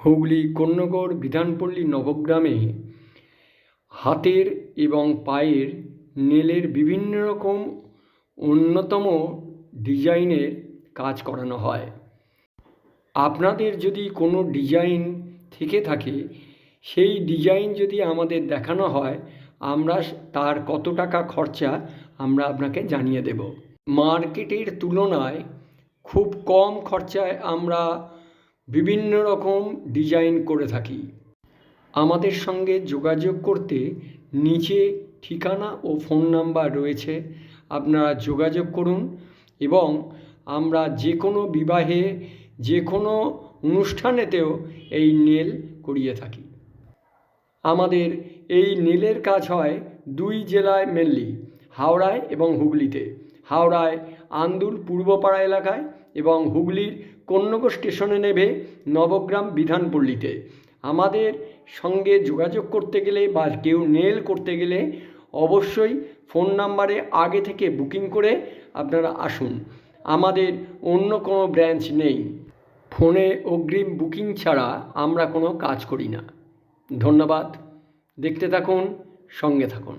হুগলি কোন্নগর বিধানপল্লী নবগ্রামে হাতের এবং পায়ের নেলের বিভিন্ন রকম অন্যতম ডিজাইনের কাজ করানো হয়। আপনাদের যদি কোনো ডিজাইন থেকে থাকে, সেই ডিজাইন যদি আমাদের দেখানো হয়, আমরা তার কত টাকা খরচা আমরা আপনাকে জানিয়ে দেব। মার্কেটের তুলনায় খুব কম খরচায় আমরা বিভিন্ন রকম ডিজাইন করে থাকি। আমাদের সঙ্গে যোগাযোগ করতে নিচে ঠিকানা ও ফোন নাম্বার রয়েছে, আপনারা যোগাযোগ করুন এবং আমরা যে কোনো বিবাহে, যে কোনো অনুষ্ঠানেতেও এই নেল করিয়ে থাকি। আমাদের এই নেলের কাজ হয় দুই জেলায় মেনলি, হাওড়ায় এবং হুগলিতে। হাওড়ায় আন্দুল পূর্বপাড়া এলাকায় এবং হুগলির কোন্নগর স্টেশনে নেমে নবগ্রাম বিধানপল্লীতে। আমাদের সঙ্গে যোগাযোগ করতে গেলে বা কেউ নেল করতে গেলে অবশ্যই ফোন নাম্বারে আগে থেকে বুকিং করে আপনারা আসুন। আমাদের অন্য কোনো ব্রাঞ্চ নেই। ফোনে অগ্রিম বুকিং ছাড়া আমরা কোনো কাজ করি না। ধন্যবাদ। দেখতে থাকুন, সঙ্গে থাকুন।